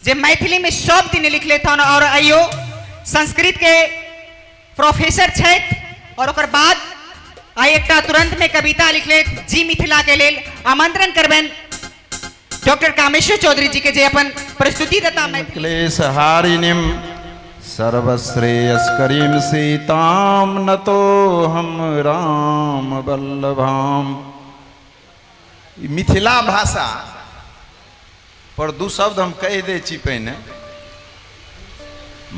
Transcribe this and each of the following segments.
जे मैथिली में सब दिन लिख लेते हैं और आइयो संस्कृत के प्रोफेसर छथि और ओकर बाद आई एक तुरंत में कविता लिख ले जी मिथिला के लेल आमंत्रण करबेन डॉक्टर कामेश्वर चौधरी जी के जे अपन प्रस्तुति देता क्लेश हारिणीम सर्वश्रेयस्करीम सीताम नतो हम राम वल्लभाम। मिथिला भाषा पर दू शब्द हम कह दे छी पहिने।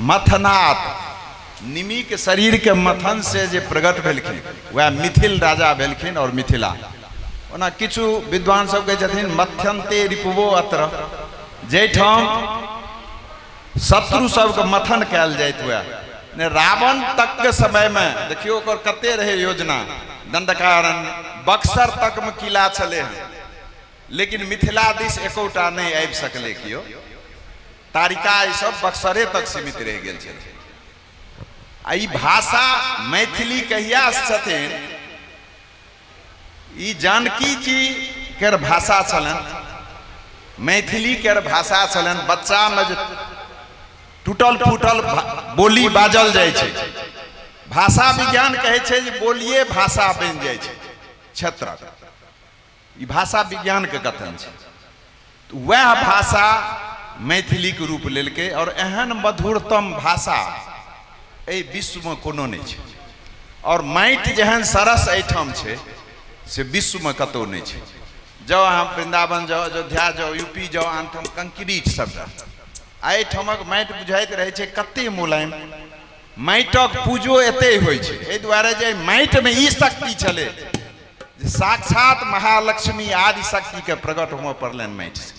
मथनात् निमि के शरीर के मथन से जे प्रगट भेलखिन वह मिथिल राजा भेलखिन और मिथिला। ओना किछु विद्वान सब कहै छथिन मथ्यन्ते रिपुवो अत्र, जैठाम शत्रु सबके मथन कयल जाइत हुए। रावण तक के समय में देखियो ओकर कते रहे योजना, दंडकारण्य बक्सर तक में किला चले हैं, लेकिन मिथिला दिस एकोटा नहीं आबि सकले कियो। तारिका ई सब बक्सरे तक सीमित रह गेल छथिन। ई भाषा मैथिली कहिया छथिन, ई जानकी जी केर भाषा छलन, मैथिली केर भाषा छलन। बच्चा में टूटल फूटल बोली बाजल जाय छै, भाषा विज्ञान कहै छै जे बोलिए भाषा बनि जाय छै क्षेत्रक। ई भाषा विज्ञान के कथन छै। तो वह भाषा मैथिली के रूप लेलकै और एहन मधुरतम भाषा एहि विश्व में कोनो नहीं छै। और माटि जेहन सरस एहिठाम छै से विश्व में कतौ नहीं छै। जाओ अहाँ वृंदावन जाओ, अयोध्या जाओ, यूपी जाओ, आनठाम कंक्रीट शब्द, एहिठामक माटि बुझाइत रहै छै कते मुलायम। माटिक पूजो एते होइ छै, एहि दुआरे जे माटि में ई शक्ति छलै जे साक्षात महालक्ष्मी आदि शक्ति के प्रकट हुआ पड़लन माटि से।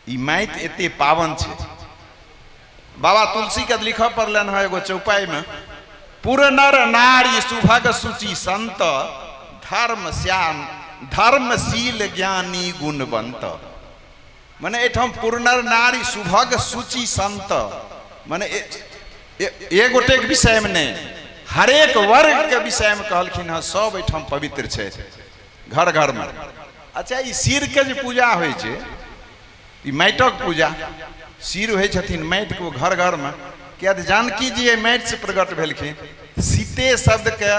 ई माटि एते पावन छै। बाबा तुलसी के लिखऽ पड़लन है एगो चौपाई में, पुर नर नारी सुभग सुचि संत, धर्म श्याम धर्मशील ज्ञानी गुणवंत। माने एठाम पुरनर नारी सुभग सुचि संत, माने एक गोटे के विषय में नहीं, हरेक वर्ग के विषय में कहलखिन है। सब एठाम पवित्र छै घर घर में। अच्छा, ई सिर के जे पूजा होइ छै, ई माटिक पूजा, सिर होइ छथिन माटि के घर घर में। किया तऽ जानकी जी माटि से प्रकट भेलखिन। सीते शब्द के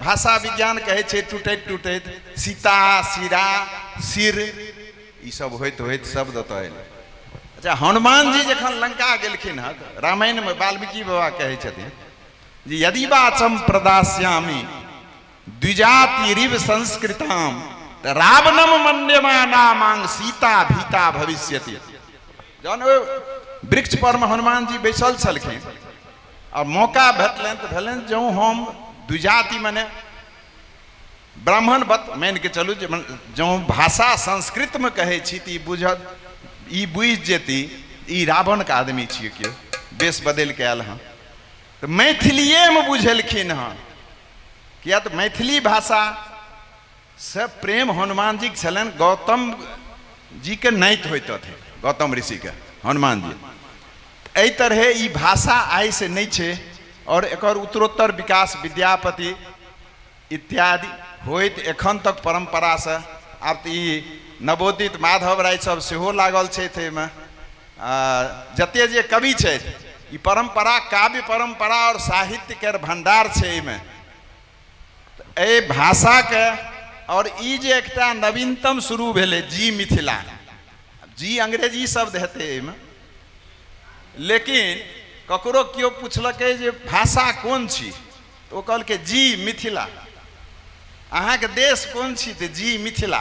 भाषा विज्ञान कहै छै टूटैत टूटैत, सीता सिरा सिर ई सब होइत होइत शब्द तो आयल। अच्छा, हनुमान जी जखन लंका गेलखिन हँ, रामायण में वाल्मीकि बाबा कहै छथिन जे यदि वाचम प्रदास्यामि द्विजाति रिव संस्कृताम रावणम मन्यमाना मांग सीता भीता भविष्यति। जहन वृक्ष पर में हनुमान जी बैसल छलखिन और मौका भेटलनि तो भेलनि जो हम द्विजाति मने ब्राह्मण बत मान के चलू, जो भाषा संस्कृत में कहे छी तो बुझत ई बुझि जेती ई रावण के आदमी छियै, केओ बेस बदल के आयल हँ। तो मैथिलिए में बुझलखिन हँ। किया तो मैथिली भाषा से प्रेम हनुमान जी के छलन। गौतम जी के नैत होते थे, गौतम ऋषि के हनुमान जी। एहि तरह ई भाषा आइ से नहीं छे और एकर उत्तरोत्तर विकास विद्यापति इत्यादि होइत एखन तक परंपरा से। आब तो ई नवोदित माधव राय सब सेहो लागल छै में। जते जे कवि छै ई परंपरा, काव्य परंपरा और साहित्य के भंडार छै में। ए भाषा के और ई जे एकटा नवीनतम शुरू भेले जी मिथिला, जी अंग्रेजी शब्द हेते में, लेकिन ककरो क्यों पूछलकै जे भाषा कौन छी तो ओ कहलकै जी मिथिला। अहाँ के देश कौन छी तो जी मिथिला।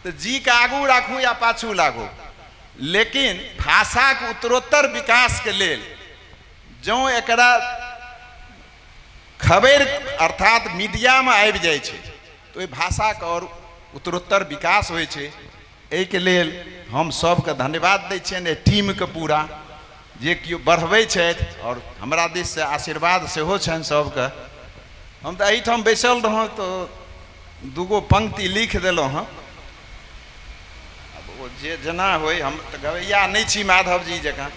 तो जी के आगू राखू या पाछू लागू, लेकिन भाषा के उत्तरोत्तर विकास के लेल जो एकरा खबर अर्थात मीडिया में आबि जाय छै तो ई भाषा के और उत्तरोत्तर विकास होइ छै। एहि के लेल हम सबके धन्यवाद दै छियनि, टीम के पूरा जे केओ बढ़बै छथि और हमरा दिस से आशीर्वाद सेहो छनि सबके। हम तो एहिठाम बैसल रहौं तो दूगो पंक्ति लिख देलहुँ हँ। अब ओ जे जेना होय, हम तो गवैया नहीं छी माधव जी जकाँ।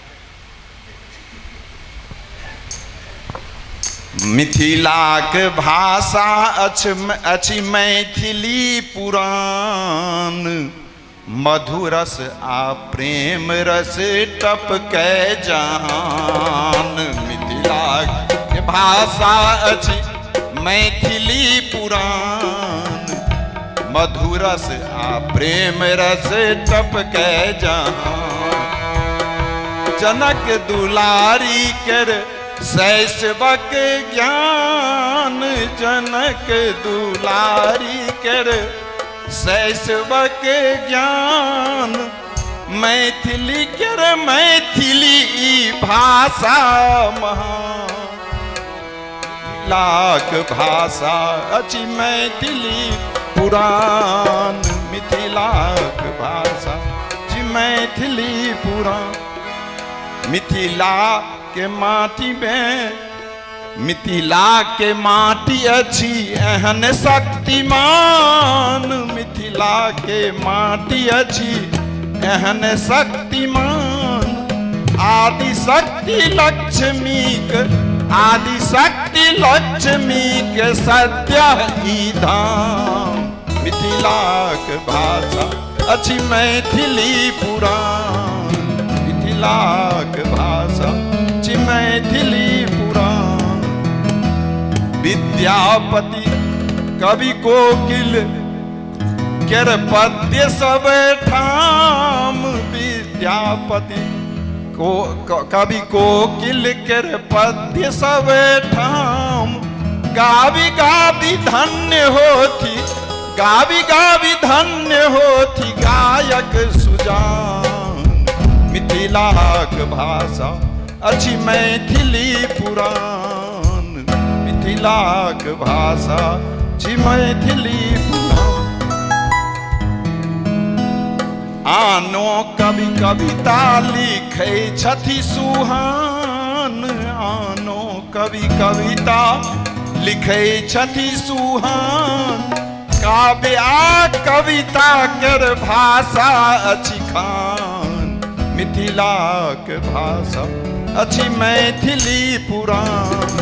मिथिलाक भाषा अछि मैथिली पुराण, मधुरस आ प्रेम रस टपकै जान। मिथिला के भाषा अछि मैथिली पुराण। मधुरस आ प्रेम रस टपकै जान। जनक दुलारी कर शैशवक ज्ञान। जनक दुलारी कर शैशवक ज्ञान। मैथिली कर मैथिली भाषा महान। लाख भाषा अछि मैथिली पुराण। मिथिलाक भाषा अछि मैथिली पुराण। मिथिला के माटी में मिथिला के माटी अछि एहन शक्तिमान। मिथिला के माटी अछि एहन शक्तिमान। आदि शक्ति लक्ष्मी के सत्य ई धाम। मिथिलाक भाषा अछि मैथिली पुराण। मिथिलाक भाषा अछि मैथिली पुराण। विद्यापति कवि कोकिल केर पद्य सब ठाम। विद्यापति कवि कोकिल केर पद्य सब ठाम। गावी गावी धन्य होती गावी गावी धन्य होती गायक सुजान। मिथिलाक भाषा अछि मैथिली पुराण। मिथिलाक भाषा अछि मैथिली पुराण। आनो कवि कविता लिखै छथि सुहान। आनो कवि कविता लिखै छथि सुहान। काव्य आ कविता केर भाषा अछि खान। मिथिलाक भाषा अछि मैथिली पुराण।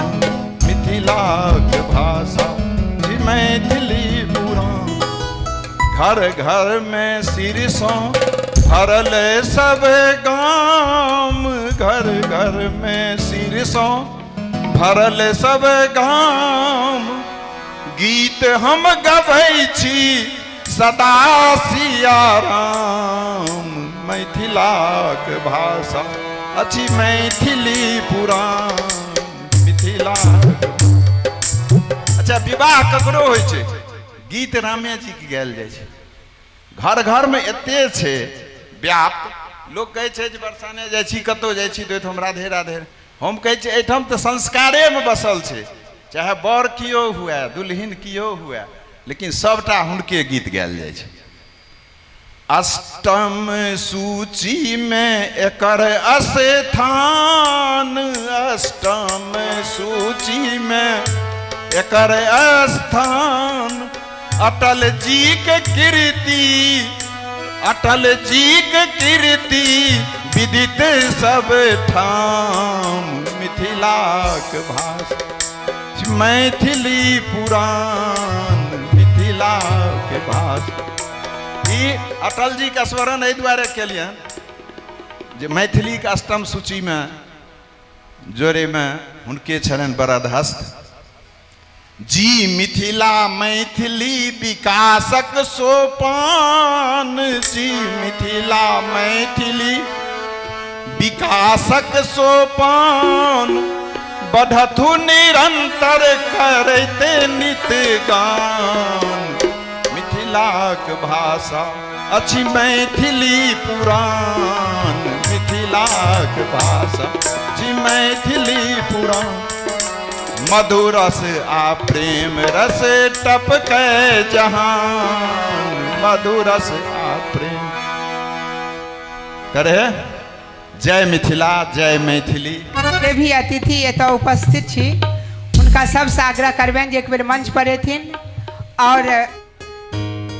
मिथिलाक भाषा अछि मैथिली पुराण। घर घर में सिरसों भरल सब गाम। घर घर में सिरसों भरल सब गाम। गीत हम गबै छी सदा सिया राम। मिथिलाक भाषा अछि मैथिली पुराण। मिथिलाक अच्छा विवाह ककरो होइ छै गीत रामे जी के गायल जाइ छै। घर घर में एते छै व्याप्त। लोग कहै छै जे बरसाने जाइ छी कतौ जाइ छी तो हम राधे राधे। हम कहै छी एहिठाम तऽ संस्कारे में बसल छै। चाहे बर कियो हुए दुल्हिन कियो हुए लेकिन सबटा हुनके गीत गायल जाइ छै। अष्टम सूची में एकर स्थान। अष्टम सूची में एकर स्थान। अटल जी के कीर्ति अटल जी के कीर्ति विदित सब ठाम। मिथिलाक भाषा मैथिली पुराण। मिथिलाक भाषा ई अटल जी का स्मरण एहि दुआरे केलियन जे मैथिली के अष्टम सूची में जोरे में हुनके छलनि बरदहस्त। जी मिथिला मैथिली विकासक सोपान। जी मिथिला मैथिली विकासक सोपान। बढ़थु निरंतर करते नित गान। मिथिलाक भाषा अछि मैथिली पुराण। मिथिलाक भाषा अछि मैथिली पुराण। मधुरस आ प्रेम रस टपकै जहान। मधुरस आ प्रेम करे। जय मिथिला जय मैथिली। जे भी अतिथि एतऽ उपस्थित छी हुनका सबसे आग्रह करबनि जे एक बेर मंच पर एथिन और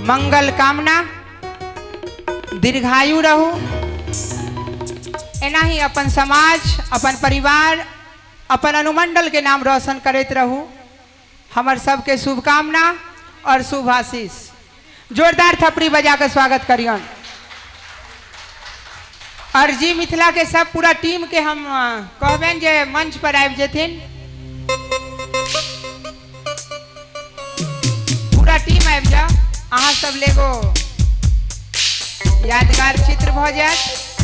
मंगल कामना दीर्घायु रहू। एना ही अपन समाज अपन परिवार अपन अनुमंडल के नाम रोशन करते रहू। हमर सबके शुभकामना और शुभ आशीष। जोरदार थपड़ी बजा के स्वागत करियन। और जी मिथिला के सब पूरा टीम के हम कहबेन जे मंच पर आबि जेथिन। पूरा टीम आबि जाओ, अहाँ सब लेगो यादगार चित्र भ जायत।